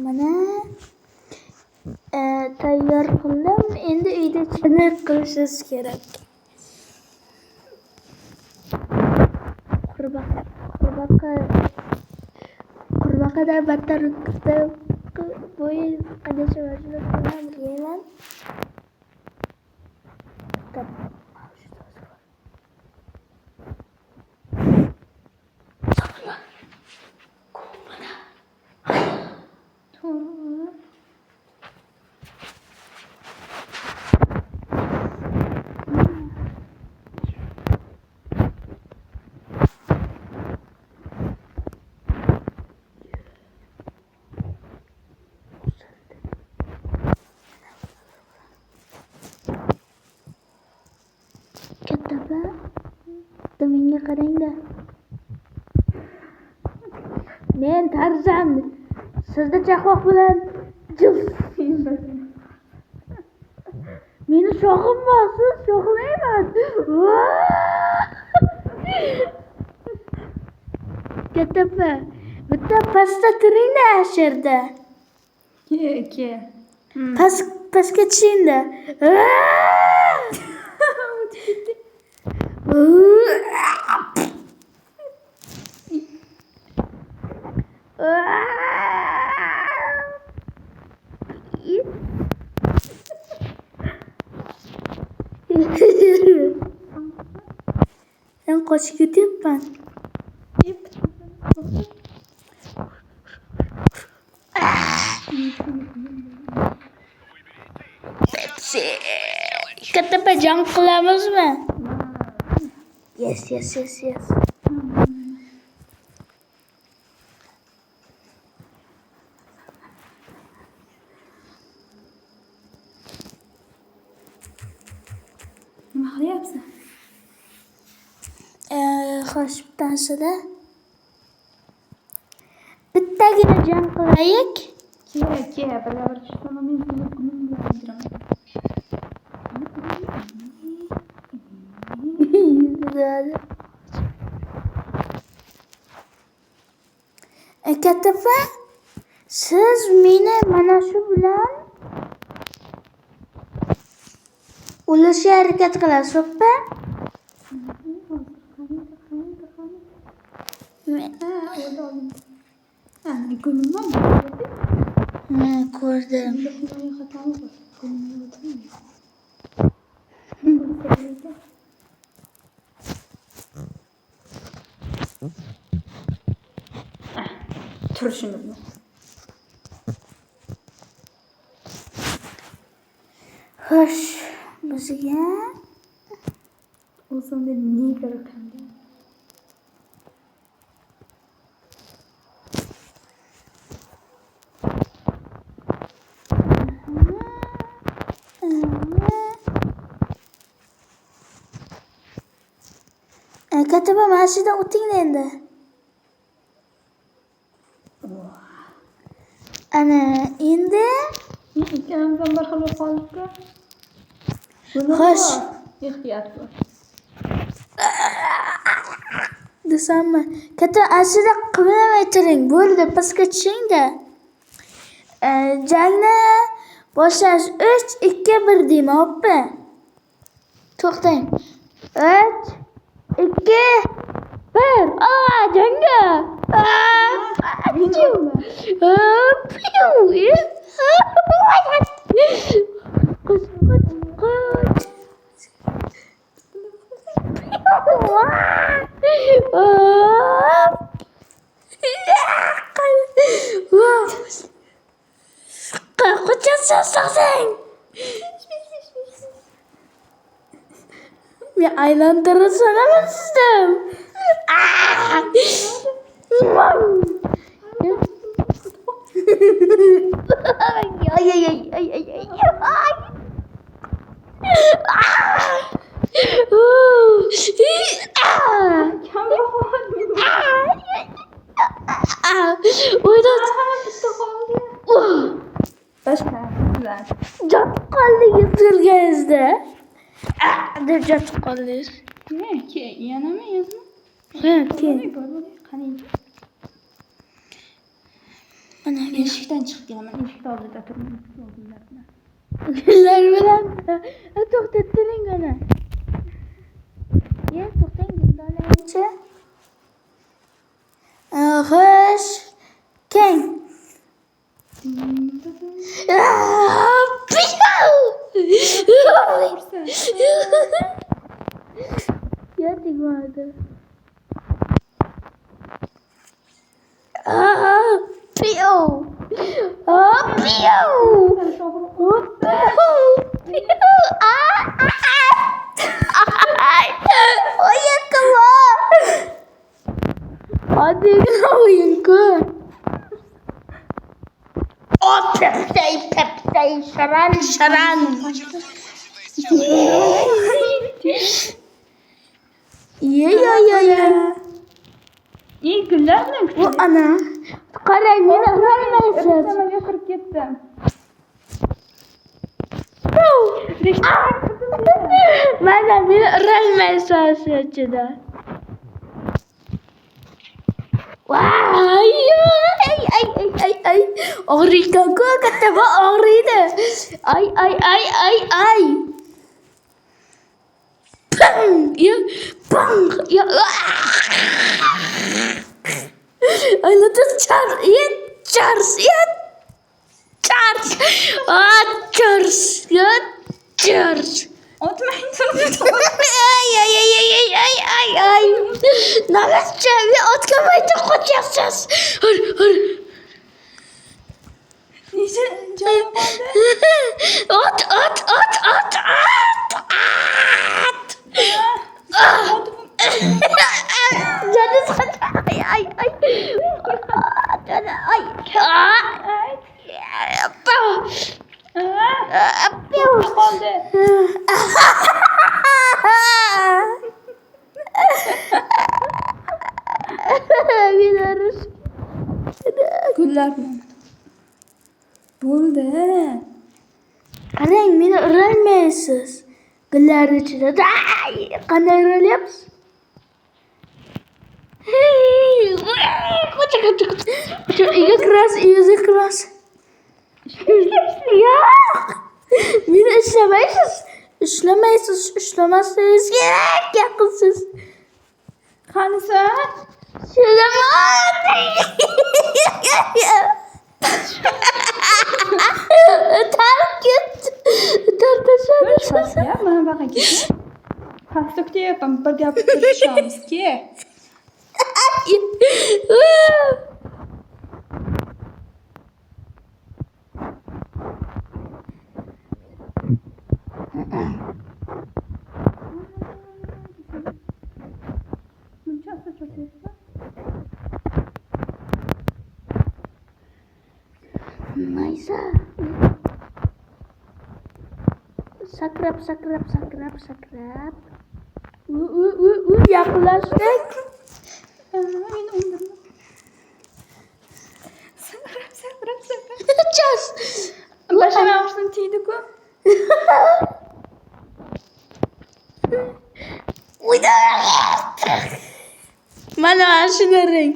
Mana tayyor qildim. Endi uyda chana qilishimiz kerak. Qurbaqadan battar bo'yi adashib yeyman. Kattapa, menga qarang-da. Men Tarzan. Sizda chaqmoq bilan juft. Meni shoxim bor, siz shoxim emas. Kattapa, bitta pasta turingda ashirda. Ke. Pastga tushingda. Ben qochib ketyapman. Kattapa jang qilamizmi? Yes. Nima qilyapsan? Xo'sh, bittasida bittagina jang qilaylik. Ke, birga tushsam men seni kunim bilan o'ldiraman. Kattapa, siz meni mana shu bilan o'lishga harakat qilasizmi? Ko'rdim. Tur shuni bilan. Xo'sh, bizga o'zimda ne kerak endi? Kattapa, mana shu yerdan o'ting endi. Ana, endi ikkamizdan bir xil qolibdi. Xo'sh. Ehtiyot bo'l. Desammi? Kattapa, aslida qimlamay turing. Bo'ldi, pastga tushing-da. Jangni boshlash 3, 2, 1 deyman, hoppa. To'xtang. 3, 2, 1. Jangga. Qochasan. Men aylantirib sanaman sizdan. Jotib qoldingiz turganingizda. Deb jotib qoldingiz. Ke, yanami? Ha, ke. Qani. Ana Eshikdan chiqib kelaman. Eshik oldida turman. gullar bilan to'xtatdiring beni. Ya to'xtang gullarchi. Xo'sh. Keng. Ya tegmadi. Piu. Piu. Oyun keluar. Hadi oyunku. Oh, Pepsi, şaran. Ya. İyi günler mi? Bu ana. Qarang, meni uxlamaysiz. Tamam, kirib ketdim. Mana meni uxlamaysiz ichida. Vay! Ay. Og'riydi-ku, kattama og'riydi. Ay. Pang. Ya. Ay, later Charles. Otmayın turib. Ay. Navbatchi, men otga qaytib qo'yasiz. Hur. Necha joyim qoldi? Ot. Canı sıkıntı. Ay. Canı ay. Qoldi. Biliriz. Gullarmi? Bo'ldi. Qarang, meni urolmaysiz. Gullar ichida. Qanday urolyapsiz? Uyga kirasiz. Yo'q. Meni ishlamaysiz kerak yaqinsiz. Qani sen? Tartışadi. Ya, mana baqa ketdi. Pastokda yapam, bir gap turishamiz-ki. Bunchasi cho'kayapti. Maysa. Sakrab. Yaqinlashdik. Meni o'ndirma. Sakrab. Chas. Bashana o'xshin tiydi-ku. Mana shunaring.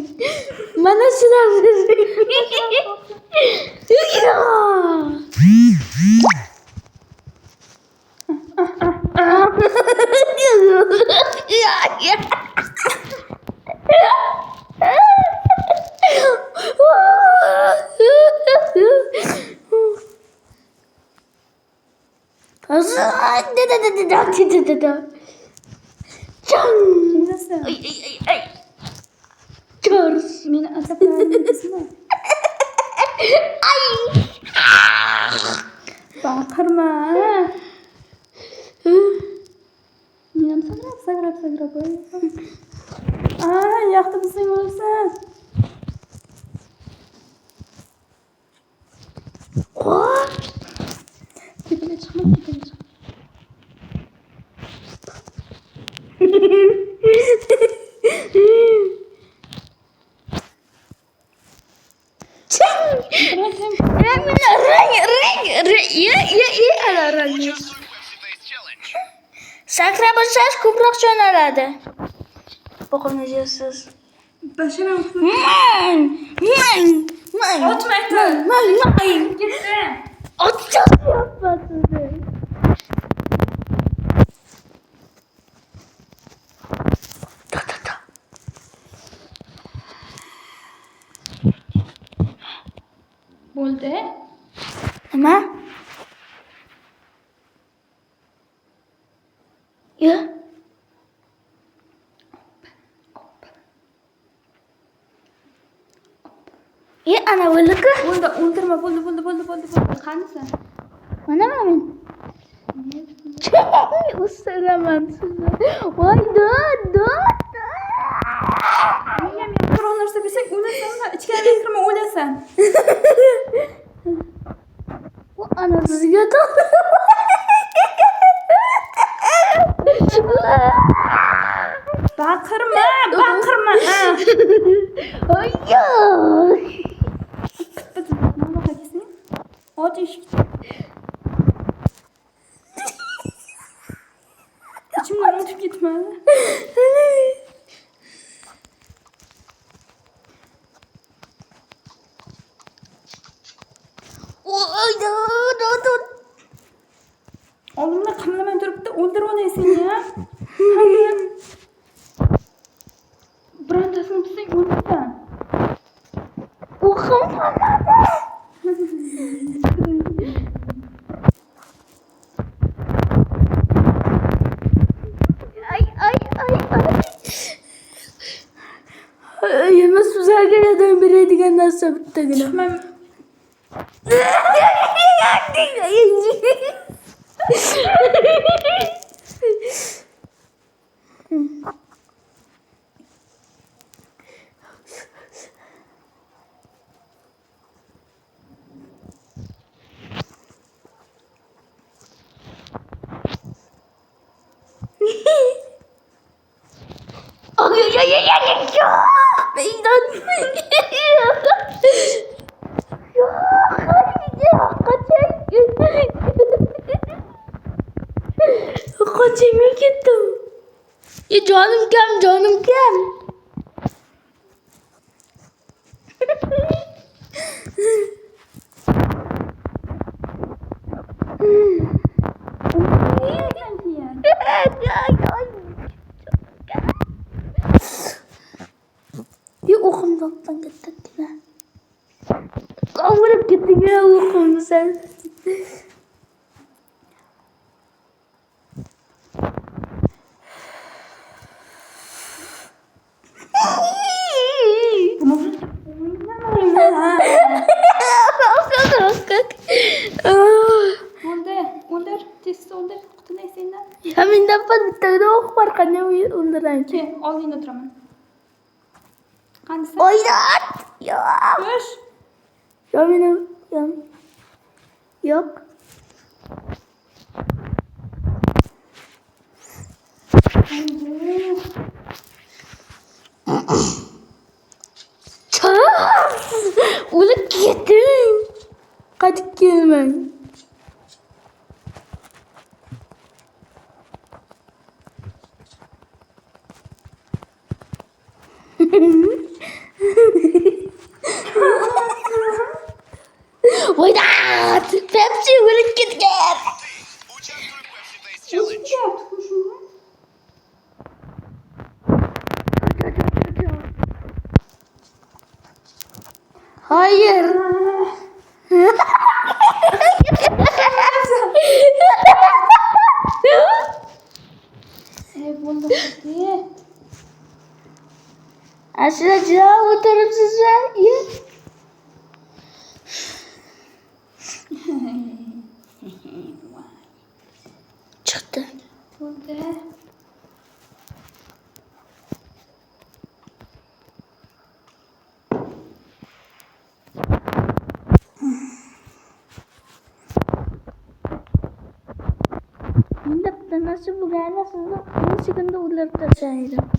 Nasıl? Ay. Charles. Meni azoblaringizmi? Ay. Baqirma. Men ham sakrab qo'yaman. Yoqdi bizning bo'lsin. Tepene chiqma. Sakrabilsangiz ko'proq jo'naladi. Boqolmaysiz. Bashara Mang. Otmaydi. Gitti. Atacağız yapmasını. Bo'ldi. Nima? Ya. Ana o'lika. Bo'ldi, o'ldirma. Bo'ldi. Qanisan? Mana men. Ustaraman sizni. Voy, dur. Men ham biron narsa bilsang, o'lasan, ichkariga kirma, o'lasan. Bu ana sizga Baqirma. Ayyo. Nima qilsang? Och eshik. İçimden o'tib ketmadi. Dur. Oldimda qimlamay turibdi, o'ldirib olasan ya. Birontasini bilsang o'lasan. O'qim qolmadi. Ay, emas bizlarga yordam beradigan narsa bittagina. Chiqmam. Kaçayım gittim. Canım kim? Bir okumdan gittik yine. Kavurup gittik ya okum sen. O'ldir, tez o'ldir, qutulay sendan. Ya mendan bitta o'q bor, qanday o'ldiran ki? Oldingda turaman. Qanisi? Oynar. Yo'q. Ko'sh. Ya benim yo'q. O'lib ketdim. Qaytib kelmang. Oynar! Pepsi o'lib ketgan. Hayır. Bo'ldi. Aslında cevap oturup size. Çıktı. Bo'ldi. Nasıl bu geldi? Sizi 10 sekunda uğurlar da çayırım.